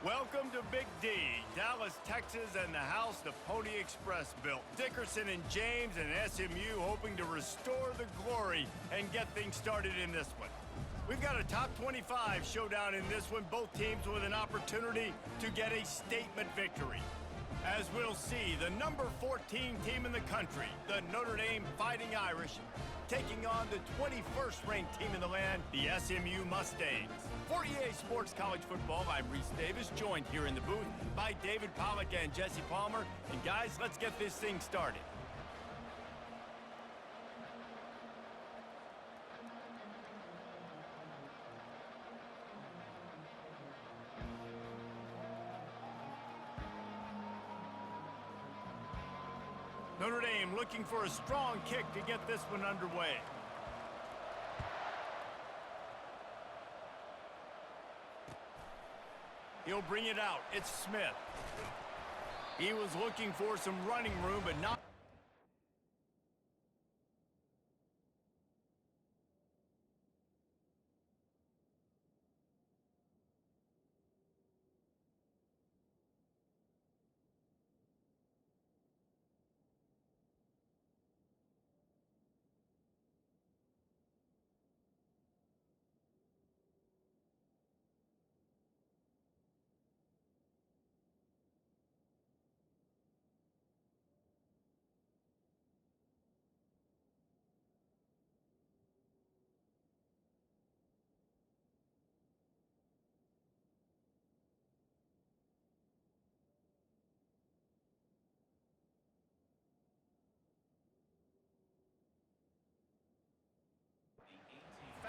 Welcome to Big D, Dallas, Texas, and the house the Pony Express built. Dickerson and James and SMU hoping to restore the glory and get things started in this one. We've got a top 25 showdown in this one, both teams with an opportunity to get a statement victory. As we'll see, the number 14 team in the country, the Notre Dame Fighting Irish, taking on the 21st ranked team in the land, the SMU Mustangs. For EA Sports College Football, I'm Reese Davis, joined here in the booth by David Pollack and Jesse Palmer. And guys, let's get this thing started. Notre Dame looking for a strong kick to get this one underway. He'll bring it out. It's Smith. He was looking for some running room, but not.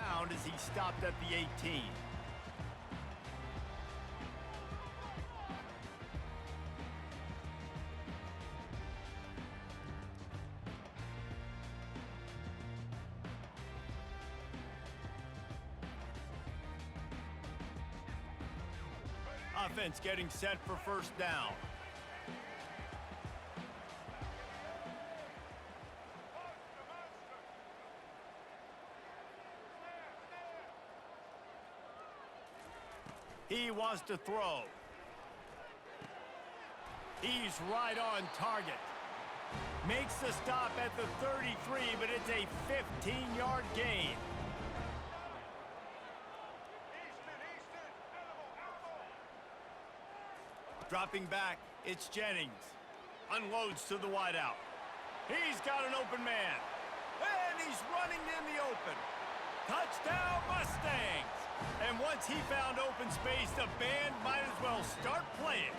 Found as he stopped at the 18. Offense getting set for first down. He wants to throw. He's right on target. Makes the stop at the 33, but it's a 15-yard gain. Dropping back, it's Jennings. Unloads to the wideout. He's got an open man. And he's running in the open. Touchdown, Mustangs! And once he found open space, the band might as well start playing.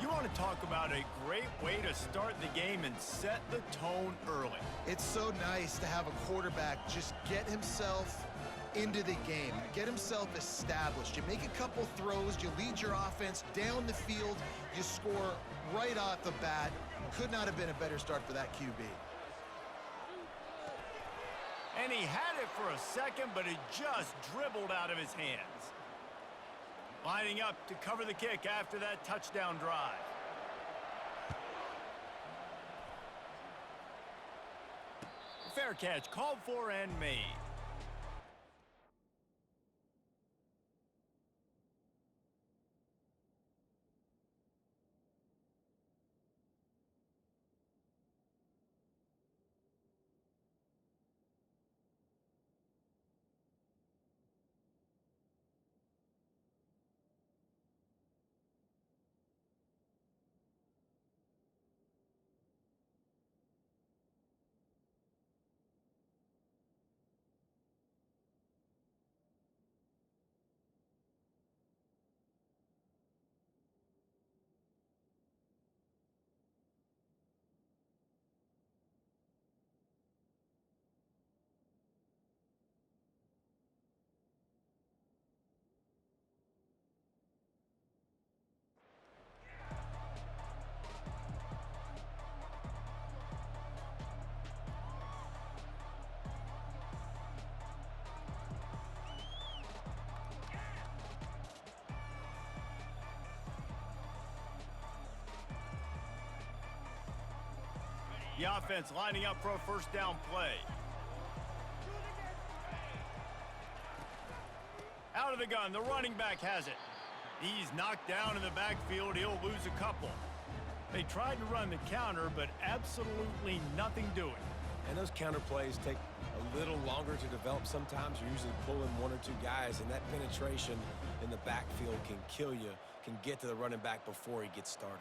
You want to talk about a great way to start the game and set the tone early. It's so nice to have a quarterback just get himself into the game, get himself established. You make a couple throws, you lead your offense down the field, you score right off the bat. Could not have been a better start for that QB. And he had it for a second, but it just dribbled out of his hands. Lining up to cover the kick after that touchdown drive. Fair catch called for and made. The offense lining up for a first down play. Out of the gun, the running back has it. He's knocked down in the backfield. He'll lose a couple. They tried to run the counter, but absolutely nothing doing. And those counter plays take a little longer to develop sometimes. You're usually pulling one or two guys, and that penetration in the backfield can kill you, can get to the running back before he gets started.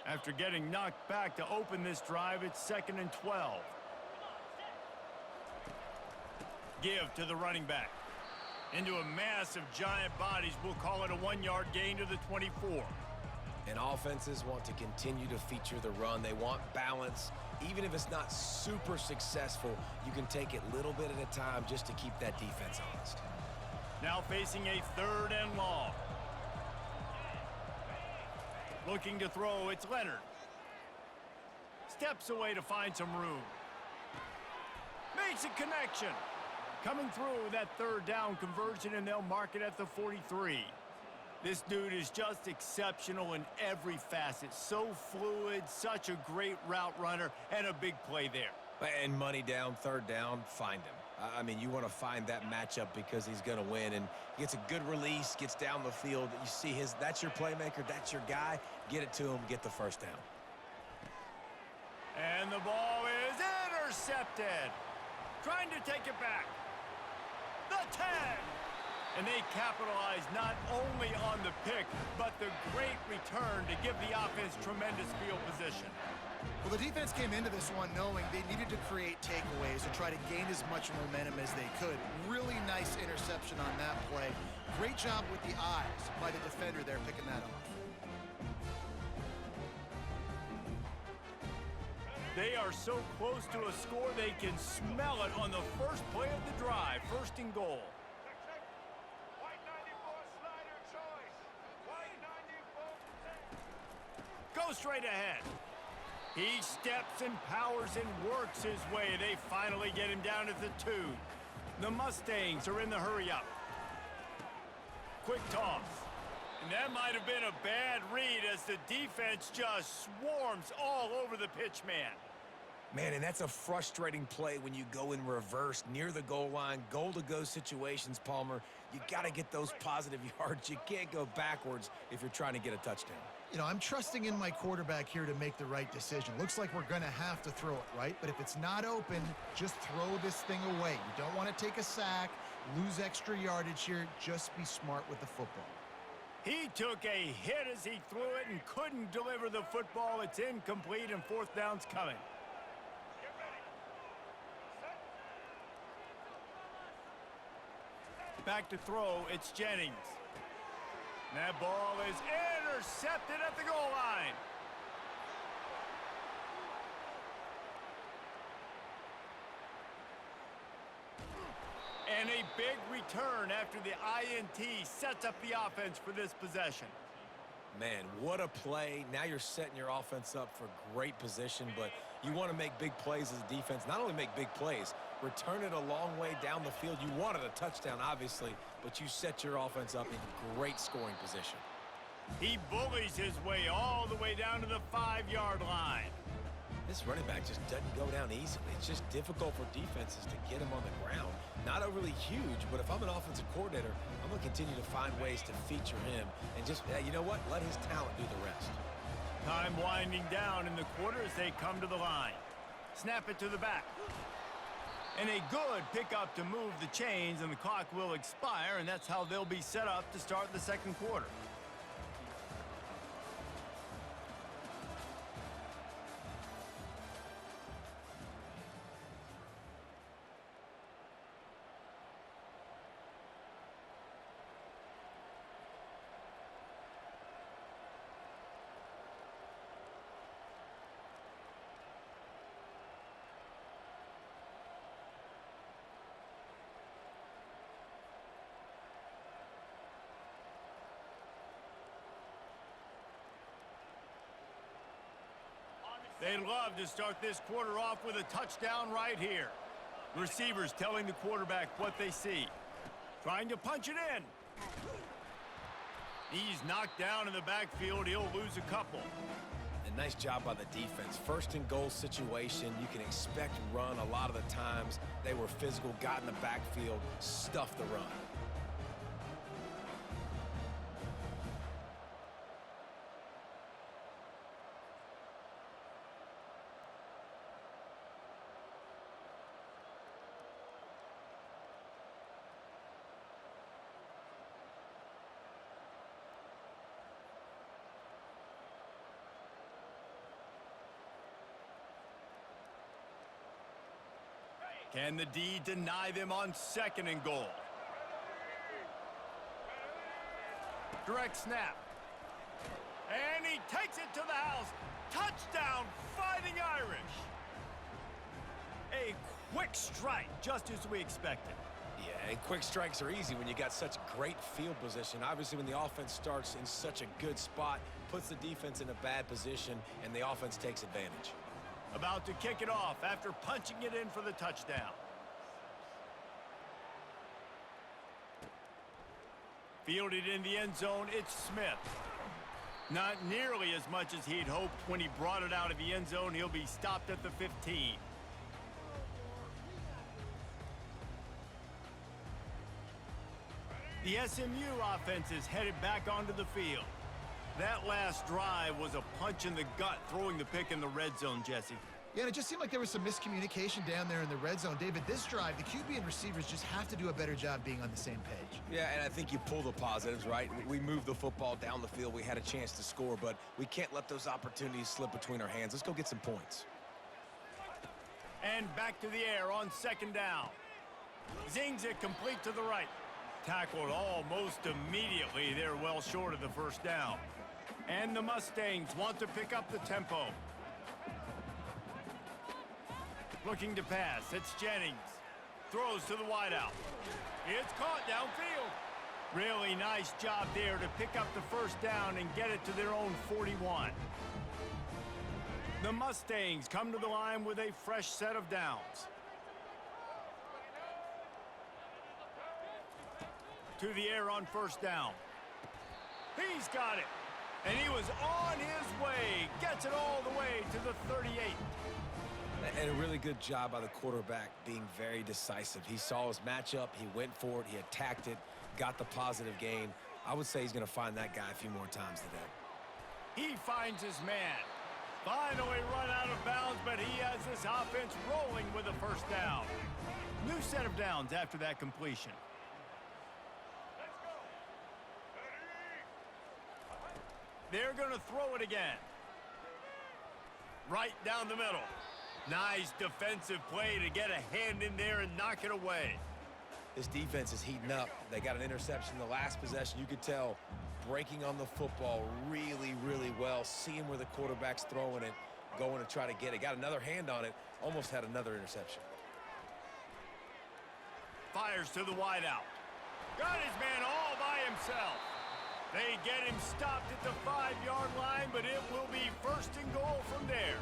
After getting knocked back to open this drive, it's 2nd and 12. Give to the running back. Into a mass of giant bodies, we'll call it a 1-yard gain to the 24. And offenses want to continue to feature the run. They want balance. Even if it's not super successful, you can take it little bit at a time just to keep that defense honest. Now facing a 3rd and long. Looking to throw, it's Leonard. Steps away to find some room. Makes a connection. Coming through that 3rd down conversion, and they'll mark it at the 43. This dude is just exceptional in every facet. So fluid, such a great route runner, and a big play there. And money down, 3rd down, find him. I mean, you want to find that matchup because he's going to win, and he gets a good release, gets down the field. You see that's your playmaker, that's your guy. Get it to him, get the 1st down. And the ball is intercepted. Trying to take it back. The 10. And they capitalize not only on the pick, but the great return to give the offense tremendous field position. Well, the defense came into this one knowing they needed to create takeaways to try to gain as much momentum as they could. Really nice interception on that play. Great job with the eyes by the defender there picking that off. They are so close to a score they can smell it on the first play of the drive. 1st and goal. Go straight ahead. He steps and powers and works his way. They finally get him down at the 2. The Mustangs are in the hurry-up. Quick toss. And that might have been a bad read as the defense just swarms all over the pitch man. Man, and that's a frustrating play when you go in reverse near the goal line, goal-to-go situations, Palmer. You got to get those positive yards. You can't go backwards if you're trying to get a touchdown. You know, I'm trusting in my quarterback here to make the right decision. Looks like we're going to have to throw it, right? But if it's not open, just throw this thing away. You don't want to take a sack, lose extra yardage here. Just be smart with the football. He took a hit as he threw it and couldn't deliver the football. It's incomplete, and 4th down's coming. Back to throw, it's Jennings. And that ball is intercepted at the goal line. And a big return after the INT sets up the offense for this possession. Man, what a play. Now you're setting your offense up for great position, but you want to make big plays as a defense. Not only make big plays, return it a long way down the field. You wanted a touchdown, obviously, but you set your offense up in great scoring position. He bullies his way all the way down to the 5-yard line. This running back just doesn't go down easily. It's just difficult for defenses to get him on the ground. Not overly huge, but if I'm an offensive coordinator, I'm going to continue to find ways to feature him and just, you know what, let his talent do the rest. Time winding down in the quarter as they come to the line. Snap it to the back. And a good pickup to move the chains, and the clock will expire, and that's how they'll be set up to start the 2nd quarter. They'd love to start this quarter off with a touchdown right here. Receivers telling the quarterback what they see. Trying to punch it in. He's knocked down in the backfield. He'll lose a couple. And nice job by the defense. First and goal situation, you can expect run a lot of the times. They were physical, got in the backfield, stuffed the run. Can the D deny them on 2nd and goal? Direct snap. And he takes it to the house. Touchdown, Fighting Irish. A quick strike, just as we expected. Yeah, and quick strikes are easy when you got such great field position. Obviously, when the offense starts in such a good spot, puts the defense in a bad position, and the offense takes advantage. About to kick it off after punching it in for the touchdown. Fielded in the end zone, it's Smith. Not nearly as much as he'd hoped when he brought it out of the end zone. He'll be stopped at the 15. The SMU offense is headed back onto the field. That last drive was a punch in the gut, throwing the pick in the red zone, Jesse. Yeah, and it just seemed like there was some miscommunication down there in the red zone. David, this drive, the QB and receivers just have to do a better job being on the same page. Yeah, and I think you pull the positives, right? We moved the football down the field. We had a chance to score, but we can't let those opportunities slip between our hands. Let's go get some points. And back to the air on 2nd down. Zings it complete to the right. Tackled almost immediately. They're well short of the 1st down. And the Mustangs want to pick up the tempo. Looking to pass. It's Jennings. Throws to the wideout. It's caught downfield. Really nice job there to pick up the 1st down and get it to their own 41. The Mustangs come to the line with a fresh set of downs. To the air on 1st down. He's got it. And he was on his way. Gets it all the way to the 38. And a really good job by the quarterback being very decisive. He saw his matchup. He went for it. He attacked it. Got the positive gain. I would say he's going to find that guy a few more times today. He finds his man. Finally run out of bounds, but he has this offense rolling with a 1st down. New set of downs after that completion. They're going to throw it again. Right down the middle. Nice defensive play to get a hand in there and knock it away. This defense is heating up. They got an interception the last possession. You could tell breaking on the football really, really well. Seeing where the quarterback's throwing it, going to try to get it. Got another hand on it. Almost had another interception. Fires to the wideout. Got his man all by himself. They get him stopped at the 5-yard line, but it will be 1st and goal from there.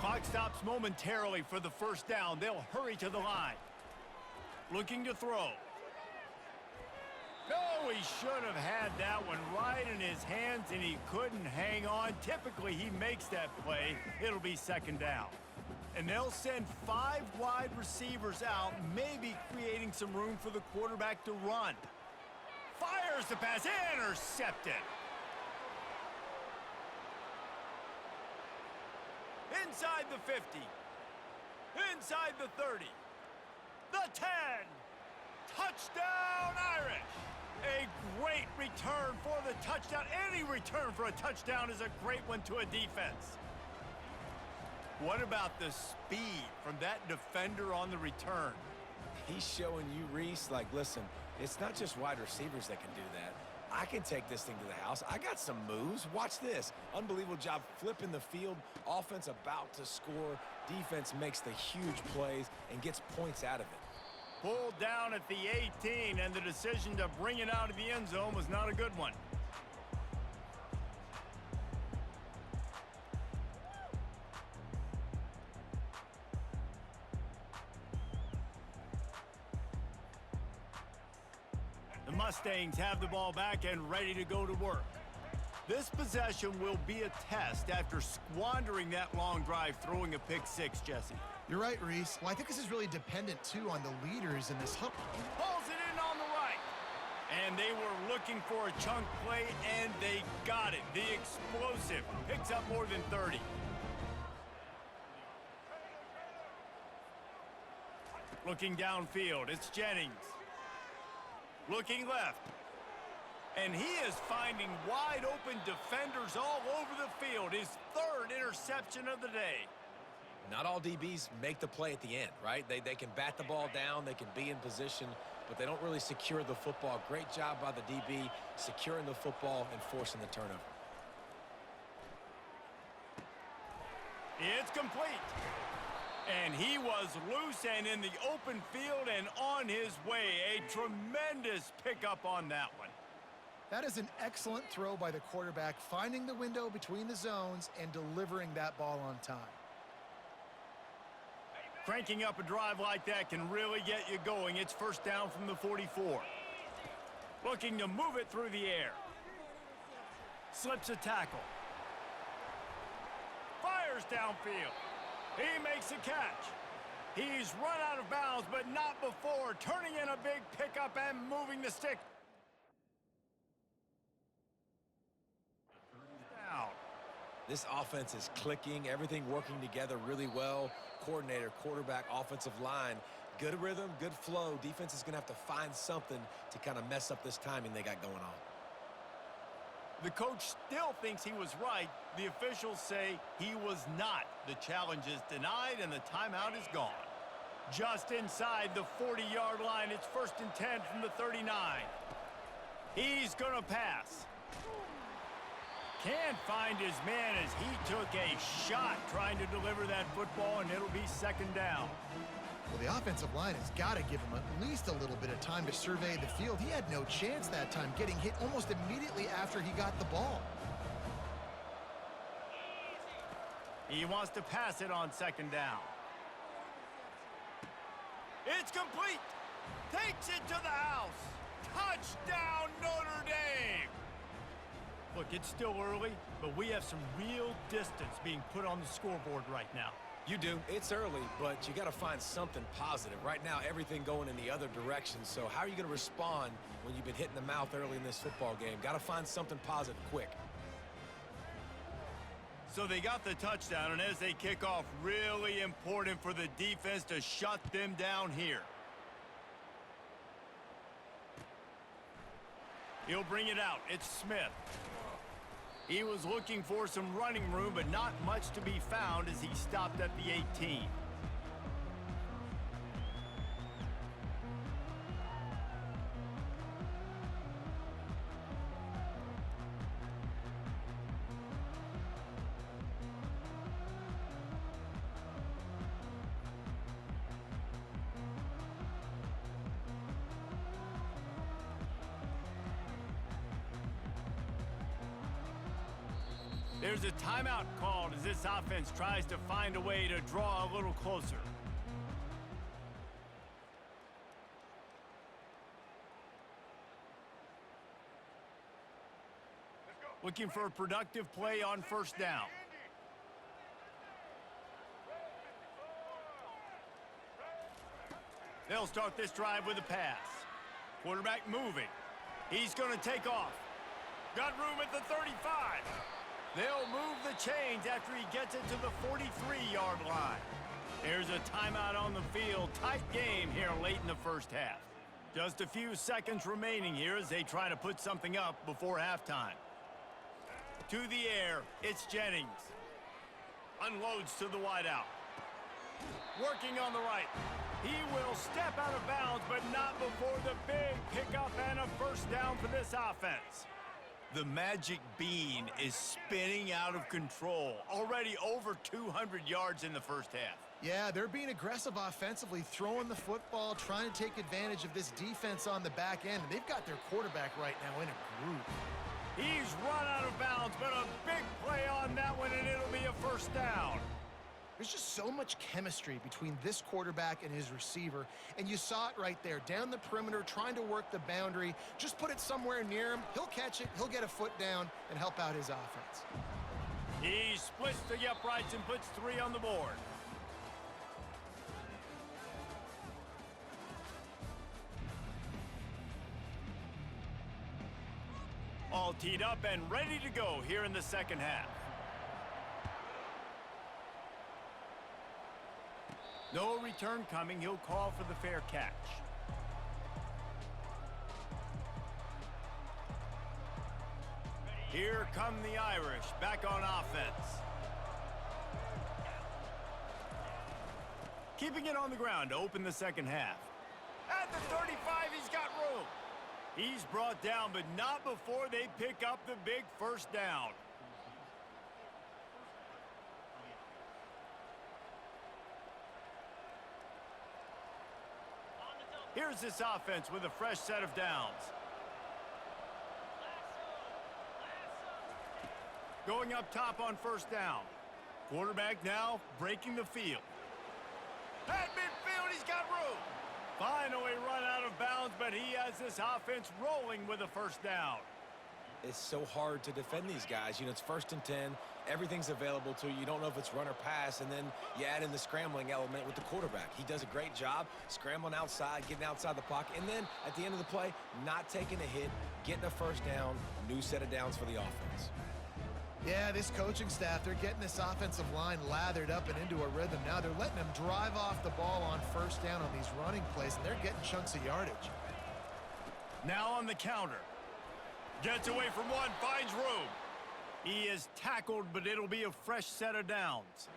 Clock stops momentarily for the 1st down. They'll hurry to the line. Looking to throw. No, he should have had that one right in his hands, and he couldn't hang on. Typically, he makes that play. It'll be 2nd down. And they'll send 5 wide receivers out, maybe creating some room for the quarterback to run. Fires the pass, intercepted. Inside the 50. Inside the 30. The 10. Touchdown Irish. A great return for the touchdown. Any return for a touchdown is a great one to a defense. What about the speed from that defender on the return? He's showing you, Reese, like, listen, it's not just wide receivers that can do that. I can take this thing to the house. I got some moves. Watch this. Unbelievable job flipping the field. Offense about to score. Defense makes the huge plays and gets points out of it. Pulled down at the 18, and the decision to bring it out of the end zone was not a good one. The Mustangs have the ball back and ready to go to work. This possession will be a test after squandering that long drive throwing a pick six, Jesse. You're right, Reese. Well, I think this is really dependent, too, on the leaders in this huddle. Pulls it in on the right. And they were looking for a chunk play, and they got it. The explosive picks up more than 30. Looking downfield, it's Jennings. Looking left. And he is finding wide open defenders all over the field. His third interception of the day. Not all DBs make the play at the end, right? They can bat the ball down, they can be in position, but they don't really secure the football. Great job by the DB securing the football and forcing the turnover. It's complete. And he was loose and in the open field and on his way. A tremendous pickup on that one. That is an excellent throw by the quarterback, finding the window between the zones and delivering that ball on time. Cranking up a drive like that can really get you going. It's first down from the 44. Looking to move it through the air. Slips a tackle. Fires downfield. He makes a catch. He's run out of bounds, but not before turning in a big pickup and moving the stick. Down. This offense is clicking, everything working together really well. Coordinator, quarterback, offensive line, good rhythm, good flow. Defense is going to have to find something to kind of mess up this timing they got going on. The coach still thinks he was right. The officials say he was not. The challenge is denied and the timeout is gone. Just inside the 40-yard line, it's 1st and 10 from the 39. He's going to pass. Can't find his man as he took a shot trying to deliver that football, and it'll be 2nd down. Well, the offensive line has got to give him at least a little bit of time to survey the field. He had no chance that time, getting hit almost immediately after he got the ball. He wants to pass it on 2nd down. It's complete. Takes it to the house. Touchdown, Notre Dame. Look, it's still early, but we have some real distance being put on the scoreboard right now. You do. It's early, but you got to find something positive. Right now, everything going in the other direction. So how are you going to respond when you've been hit in the mouth early in this football game? Got to find something positive quick. So they got the touchdown, and as they kick off, really important for the defense to shut them down here. He'll bring it out. It's Smith. He was looking for some running room, but not much to be found as he stopped at the 18. There's a timeout called as this offense tries to find a way to draw a little closer. Looking for a productive play on 1st down. They'll start this drive with a pass. Quarterback moving. He's going to take off. Got room at the 35. They'll move the chains after he gets it to the 43-yard line. There's a timeout on the field. Tight game here late in the 1st half. Just a few seconds remaining here as they try to put something up before halftime. To the air, it's Jennings. Unloads to the wideout. Working on the right. He will step out of bounds, but not before the big pickup and a 1st down for this offense. The magic bean is spinning out of control. Already over 200 yards in the 1st half. Yeah, they're being aggressive offensively, throwing the football, trying to take advantage of this defense on the back end. And they've got their quarterback right now in a group. He's run out of bounds, but a big play on that one, and it'll be a 1st down. There's just so much chemistry between this quarterback and his receiver, and you saw it right there, down the perimeter, trying to work the boundary. Just put it somewhere near him. He'll catch it, he'll get a foot down, and help out his offense. He splits the uprights and puts 3 on the board. All teed up and ready to go here in the second half. No return coming. He'll call for the fair catch. Here come the Irish back on offense. Keeping it on the ground to open the second half. At the 35, he's got room. He's brought down, but not before they pick up the big first down. Here's this offense with a fresh set of downs. Going up top on first down. Quarterback now breaking the field. At midfield, he's got room. Finally run out of bounds, but he has this offense rolling with a first down. It's so hard to defend these guys. You know, it's 1st and 10. Everything's available to you. You don't know if it's run or pass, and then you add in the scrambling element with the quarterback. He does a great job scrambling outside, getting outside the pocket, and then at the end of the play, not taking a hit, getting a first down, new set of downs for the offense. Yeah, this coaching staff, they're getting this offensive line lathered up and into a rhythm. Now they're letting them drive off the ball on first down on these running plays, and they're getting chunks of yardage. Now on the counter. Gets away from one, finds room. He is tackled, but it'll be a fresh set of downs.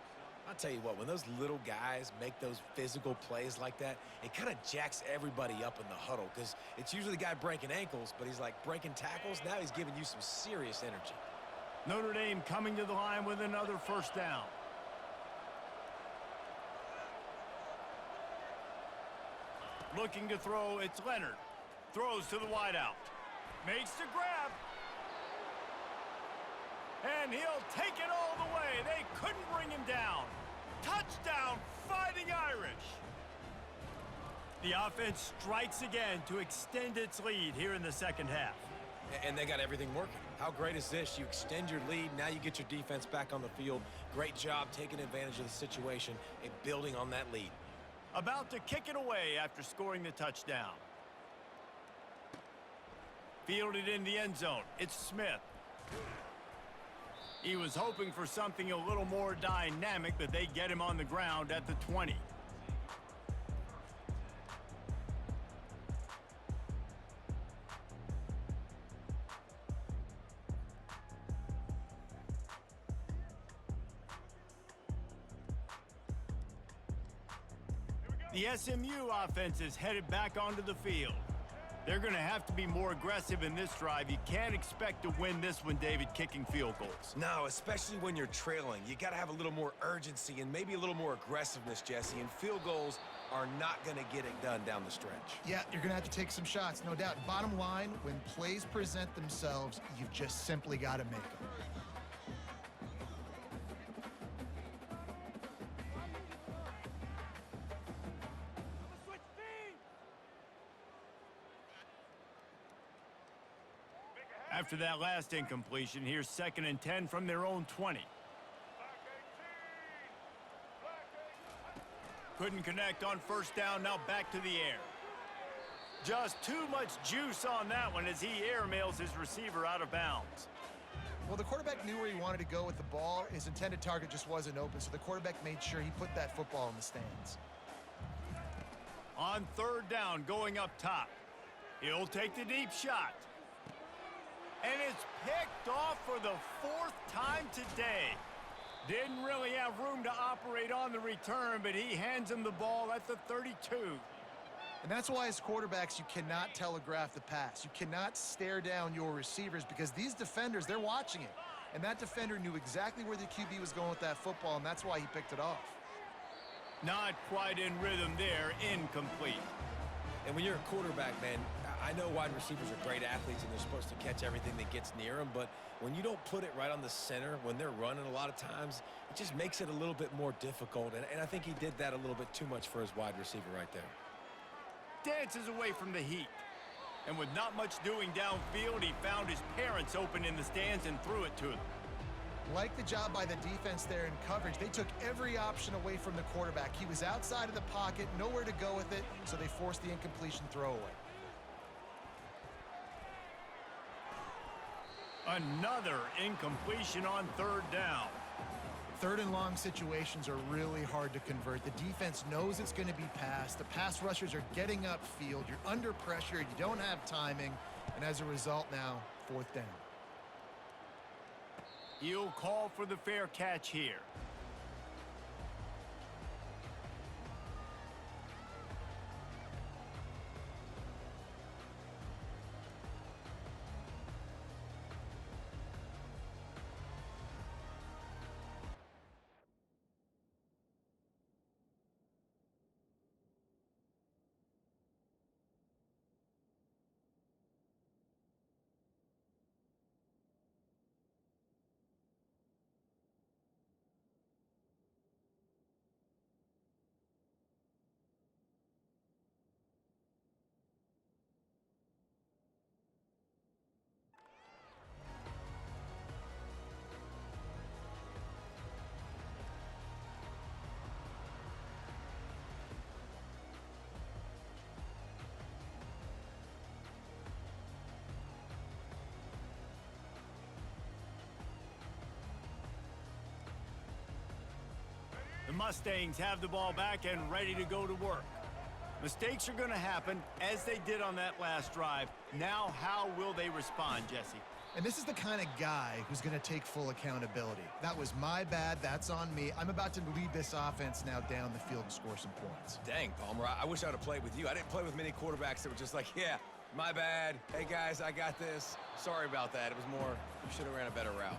I'll tell you what, when those little guys make those physical plays like that, it kind of jacks everybody up in the huddle because it's usually the guy breaking ankles, but he's like breaking tackles. Now he's giving you some serious energy. Notre Dame coming to the line with another first down. Looking to throw, it's Leonard. Throws to the wideout. Makes the grab. And he'll take it all the way. They couldn't bring him down. Touchdown, Fighting Irish. The offense strikes again to extend its lead here in the second half. And they got everything working. How great is this? You extend your lead, now you get your defense back on the field. Great job taking advantage of the situation and building on that lead. About to kick it away after scoring the touchdown. Fielded in the end zone. It's Smith. He was hoping for something a little more dynamic, but they get him on the ground at the 20. The SMU offense is headed back onto the field. They're going to have to be more aggressive in this drive. You can't expect to win this one, David, kicking field goals. No, especially when you're trailing. You got to have a little more urgency and maybe a little more aggressiveness, Jesse, and field goals are not going to get it done down the stretch. Yeah, you're going to have to take some shots, no doubt. Bottom line, when plays present themselves, you've just simply got to make them. After that last incompletion, here's 2nd and 10 from their own 20. Couldn't connect on first down, now back to the air. Just too much juice on that one as he airmails his receiver out of bounds. Well, the quarterback knew where he wanted to go with the ball. His intended target just wasn't open, so the quarterback made sure he put that football in the stands. On 3rd down, going up top. He'll take the deep shot. And it's picked off for the 4th time today. Didn't really have room to operate on the return, but he hands him the ball at the 32. And that's why as quarterbacks, you cannot telegraph the pass. You cannot stare down your receivers because these defenders, they're watching it. And that defender knew exactly where the QB was going with that football, and that's why he picked it off. Not quite in rhythm there, incomplete. And when you're a quarterback, man, I know wide receivers are great athletes and they're supposed to catch everything that gets near them, but when you don't put it right on the center, when they're running a lot of times, it just makes it a little bit more difficult. And I think he did that a little bit too much for his wide receiver right there. Dances away from the heat. And with not much doing downfield, he found his parents open in the stands and threw it to them. Like the job by the defense there in coverage. They took every option away from the quarterback. He was outside of the pocket, nowhere to go with it, so they forced the incompletion throwaway. Another incompletion on third down. Third and long situations are really hard to convert. The defense knows it's going to be passed. The pass rushers are getting upfield. You're under pressure. You don't have timing. And as a result now, fourth down. He'll call for the fair catch here. The Mustangs have the ball back and ready to go to work. Mistakes are going to happen, as they did on that last drive. Now, how will they respond, Jesse? And this is the kind of guy who's going to take full accountability. That was my bad. That's on me. I'm about to lead this offense now down the field and score some points. Dang, Palmer, I wish I would have played with you. I didn't play with many quarterbacks that were just like, yeah, my bad. Hey, guys, I got this. Sorry about that. It was more, you should have ran a better route.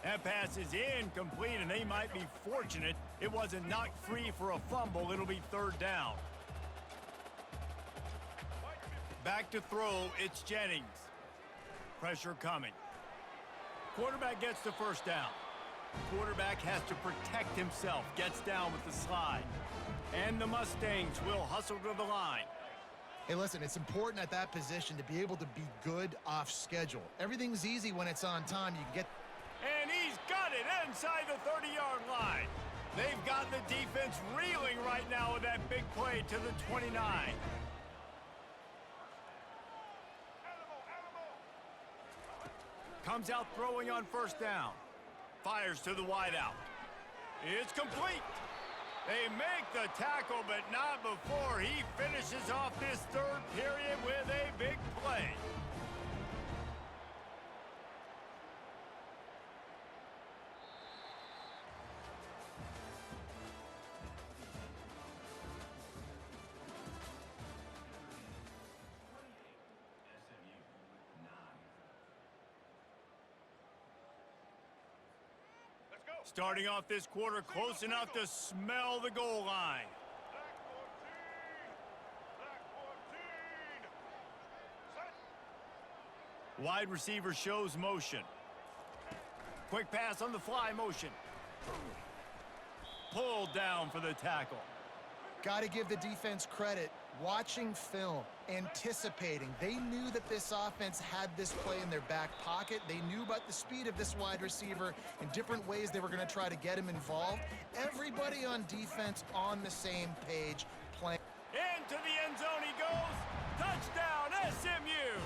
That pass is incomplete, and they might be fortunate it wasn't knocked free for a fumble. It'll be third down. Back to throw, it's Jennings. Pressure coming. Quarterback gets the first down. Quarterback has to protect himself, gets down with the slide. And the Mustangs will hustle to the line. Hey, listen, it's important at that position to be able to be good off schedule. Everything's easy when it's on time. You can get... And he's got it inside the 30-yard line. They've got the defense reeling right now with that big play to the 29. Comes out throwing on first down. Fires to the wideout. It's complete. They make the tackle, but not before he finishes off this third period with a big play. Starting off this quarter close enough to smell the goal line. Wide receiver shows motion. Quick pass on the fly motion. Pulled down for the tackle. Got to give the defense credit. Watching film, anticipating. They knew that this offense had this play in their back pocket. They knew about the speed of this wide receiver and different ways they were going to try to get him involved. Everybody on defense on the same page playing. Into the end zone he goes. Touchdown, SMU.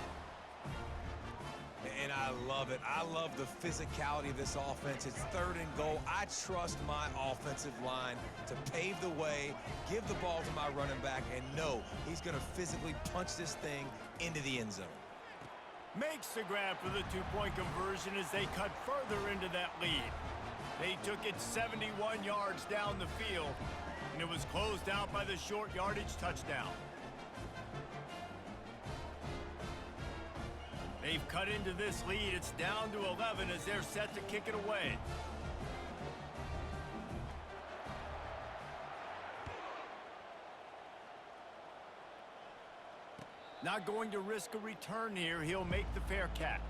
And I love it. I love the physicality of this offense. It's third and goal. I trust my offensive line to pave the way, give the ball to my running back, and know he's going to physically punch this thing into the end zone. Makes the grab for the two-point conversion as they cut further into that lead. They took it 71 yards down the field, and it was closed out by the short yardage touchdown. They've cut into this lead. It's down to 11 as they're set to kick it away. Not going to risk a return here. He'll make the fair catch.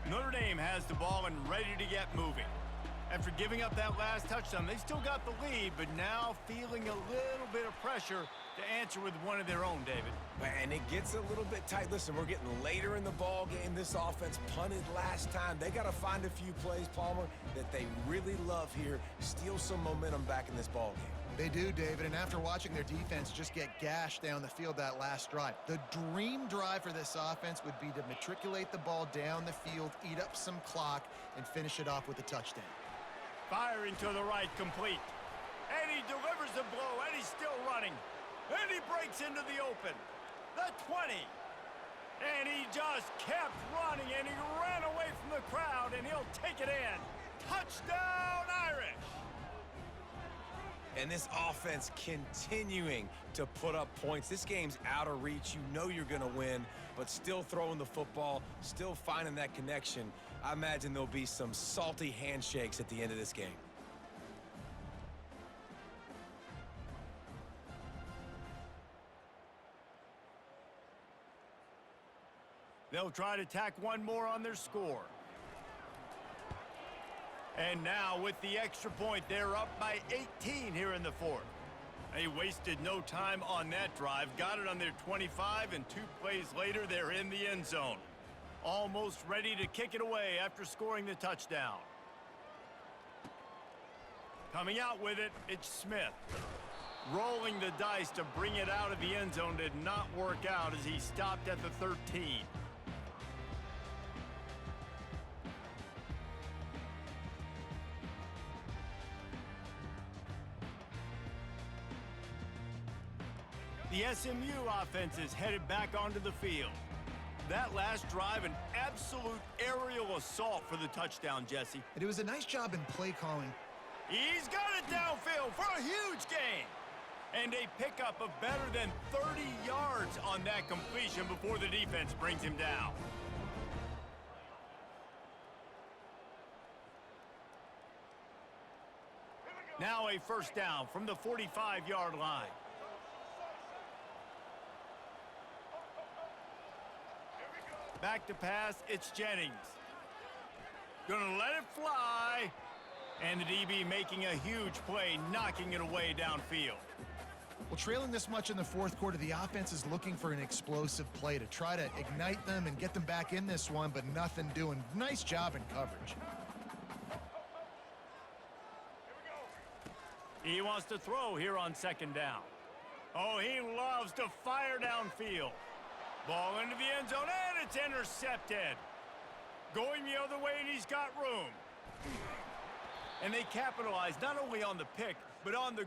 Notre Dame has the ball and ready to get moving. After giving up that last touchdown, they still got the lead, but now feeling a little bit of pressure to answer with one of their own, David. And it gets a little bit tight. Listen, we're getting later in the ball game. This offense punted last time. They got to find a few plays, Palmer, that they really love here. Steal some momentum back in this ball game. They do, David, and after watching their defense just get gashed down the field that last drive, the dream drive for this offense would be to matriculate the ball down the field, eat up some clock, and finish it off with a touchdown. Firing to the right, complete. And he delivers the blow, and he's still running. And he breaks into the open. The 20. And he just kept running, and he ran away from the crowd, and he'll take it in. Touchdown, Irish! And this offense continuing to put up points. This game's out of reach. You know you're going to win, but still throwing the football, still finding that connection. I imagine there'll be some salty handshakes at the end of this game. They'll try to tack one more on their score. And now with the extra point, they're up by 18 here in the fourth. They wasted no time on that drive. Got it on their 25, and 2 plays later, they're in the end zone. Almost ready to kick it away after scoring the touchdown. Coming out with it, it's Smith. Rolling the dice to bring it out of the end zone did not work out as he stopped at the 13. The SMU offense is headed back onto the field. That last drive, an absolute aerial assault for the touchdown, Jesse. And it was a nice job in play calling. He's got it downfield for a huge gain. And a pickup of better than 30 yards on that completion before the defense brings him down. Now a first down from the 45-yard line. Back to pass, it's Jennings. Gonna let it fly. And the DB making a huge play, knocking it away downfield. Well, trailing this much in the fourth quarter, the offense is looking for an explosive play to try to ignite them and get them back in this one, but nothing doing. Nice job in coverage. He wants to throw here on second down. Oh, he loves to fire downfield. Ball into the end zone, and it's intercepted. Going the other way, and he's got room. And they capitalize not only on the pick, but on the